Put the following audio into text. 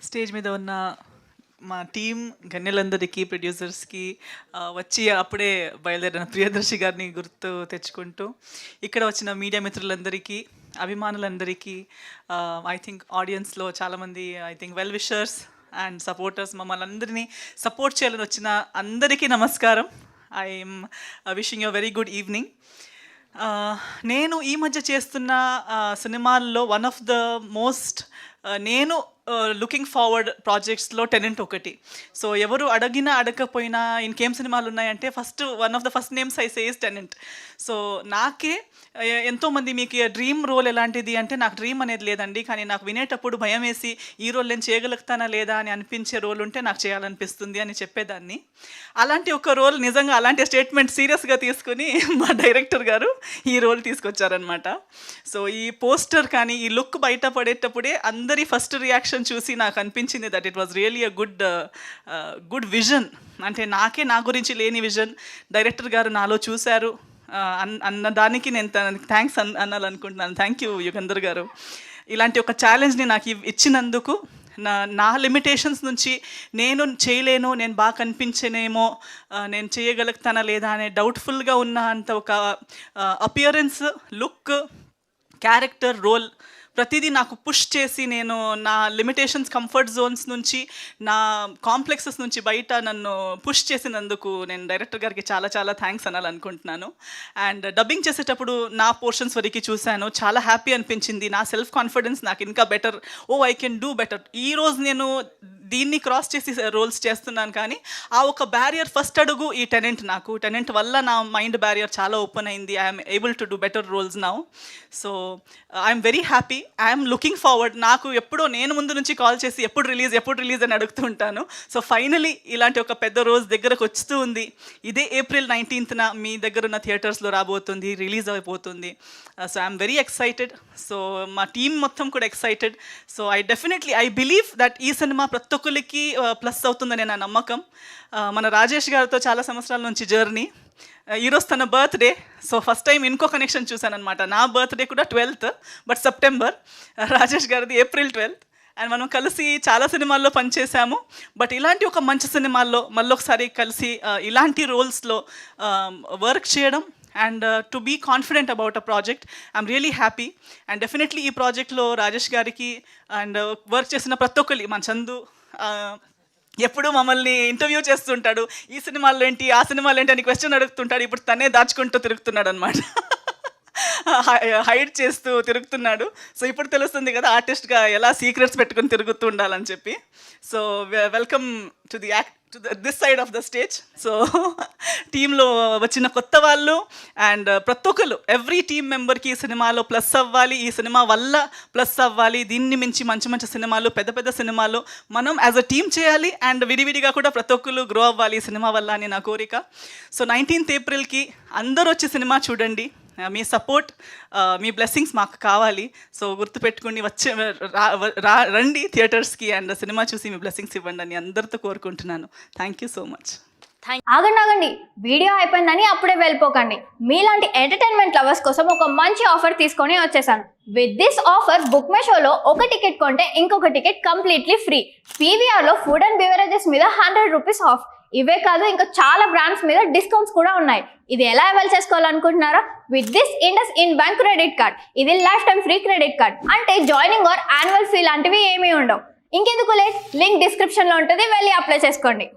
Stage మీద ఉన్న మా టీం గన్యలందరికీ, ప్రొడ్యూసర్స్‌కి వచ్చి అప్పుడే బయలుదేరిన ప్రియదర్శి గారిని గుర్తు తెచ్చుకుంటూ, ఇక్కడ వచ్చిన మీడియా మిత్రులందరికీ, అభిమానులందరికీ, ఐ థింక్ ఆడియన్స్‌లో చాలామంది వెల్ విషర్స్ అండ్ సపోర్టర్స్ మమ్మల్ని అందరినీ సపోర్ట్ చేయాలని వచ్చిన అందరికీ నమస్కారం. I'm wishing you very good evening. నేను ఈ మధ్య చేస్తున్న సినిమాల్లో వన్ ఆఫ్ ద మోస్ట్ నేను లుకింగ్ ఫార్వర్డ్ ప్రాజెక్ట్స్లో టెనెంట్ ఒకటి. సో ఎవరు అడిగినా అడగకపోయినా ఇంకేం సినిమాలు ఉన్నాయంటే one of the first names I says tenant. So నాకే ఎంతోమంది మీకు డ్రీమ్ రోల్ ఎలాంటిది అంటే, నాకు డ్రీమ్ అనేది లేదండి, కానీ నాకు వినేటప్పుడు భయం వేసి ఈ రోల్ నేను చేయగలుగుతానా లేదా అని అనిపించే రోల్ ఉంటే నాకు చేయాలనిపిస్తుంది అని చెప్పేదాన్ని. అలాంటి ఒక రోల్ నిజంగా అలాంటి స్టేట్మెంట్ సీరియస్గా తీసుకుని మా డైరెక్టర్ గారు ఈ రోల్ తీసుకొచ్చారనమాట. సో ఈ పోస్టర్ కానీ ఈ లుక్ బయట పడేటప్పుడే అందరి ఫస్ట్ రియాక్షన్ చూసి నాకు అనిపించింది that it was really a good vision. అంటే నా గురించి లేని విజన్ డైరెక్టర్ గారు నాలో చూశారు అన్న దానికి నేను థ్యాంక్స్ అనాలనుకుంటున్నాను. థ్యాంక్ యూ యుగంధర్ గారు. ఇలాంటి ఒక ఛాలెంజ్ని నాకు ఇచ్చినందుకు, నా లిమిటేషన్స్ నుంచి నేను చేయలేను, నేను బాగా కనిపించనేమో, నేను చేయగలుగుతానా లేదా అనే డౌట్ఫుల్గా ఉన్న అంత ఒక అపియరెన్స్, లుక్, క్యారెక్టర్, రోల్ ప్రతిదీ నాకు పుష్ చేసి, నేను నా లిమిటేషన్స్, కంఫర్ట్ జోన్స్ నుంచి, నా కాంప్లెక్సెస్ నుంచి బయట నన్ను పుష్ చేసినందుకు నేను డైరెక్టర్ గారికి చాలా చాలా థ్యాంక్స్ అనాలనుకుంటున్నాను. అండ్ డబ్బింగ్ చేసేటప్పుడు నా పోర్షన్స్ వరకు చూశాను, చాలా హ్యాపీ అనిపించింది. నా సెల్ఫ్ కాన్ఫిడెన్స్ నాకు ఇంకా better, I can do better. ఈరోజు నేను దీన్ని క్రాస్ చేసి రోల్స్ చేస్తున్నాను, కానీ ఆ ఒక బ్యారియర్ ఫస్ట్ అడుగు ఈ టెనెంట్ వల్ల నా మైండ్ బ్యారియర్ చాలా ఓపెన్ అయింది. I'm able to do better roles now. So I'm very happy. I'm looking forward. నాకు ఎప్పుడో నేను ముందు నుంచి కాల్ చేసి ఎప్పుడు రిలీజ్ అని అడుగుతూ ఉంటాను. సో ఫైనలీ ఇలాంటి ఒక పెద్ద రోజు దగ్గరకు వస్తూ ఉంది. ఇదే April 19th మీ దగ్గర ఉన్న థియేటర్స్లో రాబోతుంది, రిలీజ్ అయిపోతుంది. So I'm very excited. So మా టీం మొత్తం కూడా excited. So I believe that ఈ సినిమా ప్రతి ఒక్కరికి ప్లస్ అవుతుందని నా నమ్మకం. మన రాజేష్ గారితో చాలా సంవత్సరాల నుంచి జర్నీ. ఈరోజు తన బర్త్డే. సో ఫస్ట్ టైం ఇంకో కనెక్షన్ చూశాను అనమాట. నా బర్త్డే కూడా 12th, బట్ సెప్టెంబర్. రాజేష్ గారిది April 12th. అండ్ మనం కలిసి చాలా సినిమాల్లో పనిచేసాము. బట్ ఇలాంటి ఒక మంచి సినిమాల్లో మళ్ళొకసారి కలిసి ఇలాంటి రోల్స్లో వర్క్ చేయడం and to be confident about a project, I'm really happy. And definitely ఈ ప్రాజెక్ట్లో రాజేష్ గారికి అండ్ వర్క్ చేసిన ప్రతి ఒక్కరి, మన చందు ఎప్పుడు మమ్మల్ని ఇంటర్వ్యూ చేస్తుంటాడు, ఈ సినిమాల్లో ఏంటి, ఆ సినిమాలో ఏంటి అని క్వశ్చన్ అడుగుతుంటాడు. ఇప్పుడు తనే దాచుకుంటూ తిరుగుతున్నాడు అనమాట, హైడ్ చేస్తూ తిరుగుతున్నాడు. సో ఇప్పుడు తెలుస్తుంది కదా ఆర్టిస్ట్గా ఎలా సీక్రెట్స్ పెట్టుకుని తిరుగుతూ ఉండాలని చెప్పి. So welcome to this side of the stage. So టీంలో వచ్చిన కొత్త వాళ్ళు అండ్ ప్రతి ఒక్కరు, ఎవ్రీ టీమ్ మెంబర్కి ఈ సినిమాలో ప్లస్ అవ్వాలి, ఈ సినిమా వల్ల ప్లస్ అవ్వాలి, దీన్ని మించి మంచి మంచి సినిమాలు, పెద్ద సినిమాలు మనం యాజ్ అ టీమ్ చేయాలి అండ్ విడివిడిగా కూడా ప్రతి ఒక్కరు గ్రో అవ్వాలి ఈ సినిమా వల్ల అని నా కోరిక. సో 19th Aprilకి అందరూ వచ్చి సినిమా చూడండి. మీ సపోర్ట్, మీ బ్లెస్సింగ్స్ మాకు కావాలి. సో గుర్తుపెట్టుకుని రండి థియేటర్స్కి అండ్ సినిమా చూసి మీ బ్లెస్సింగ్స్ ఇవ్వండి అని అందరితో కోరుకుంటున్నాను. Thank you so much. ఆగండి, వీడియో అయిపోయిందని అప్పుడే వెళ్ళిపోకండి. మీలాంటి ఎంటర్టైన్మెంట్ లవర్స్ కోసం ఒక మంచి ఆఫర్ తీసుకొని వచ్చేసాను. With this offer book my షోలో ఒక టికెట్ కొంటే ఇంకొక టికెట్ కంప్లీట్లీ ఫ్రీ. పీవీఆర్లో ఫుడ్ అండ్ బెవరేజెస్ మీద 100 రూపీస్ ఆఫ్. ఇవే కాదు, ఇంకా చాలా బ్రాండ్స్ మీద డిస్కౌంట్స్ కూడా ఉన్నాయి. ఇది ఎలా అవైల్ చేసుకోవాలనుకుంటున్నారా? With this IndusInd bank credit card. ఇది lifetime free credit card. అంటే జాయినింగ్ ఆర్ యాన్యువల్ ఫీ లాంటివి ఏమీ ఉండవు. ఇంకెందుకు లేట్, లింక్ డిస్క్రిప్షన్లో ఉంటుంది, వెళ్ళి అప్లై చేసుకోండి.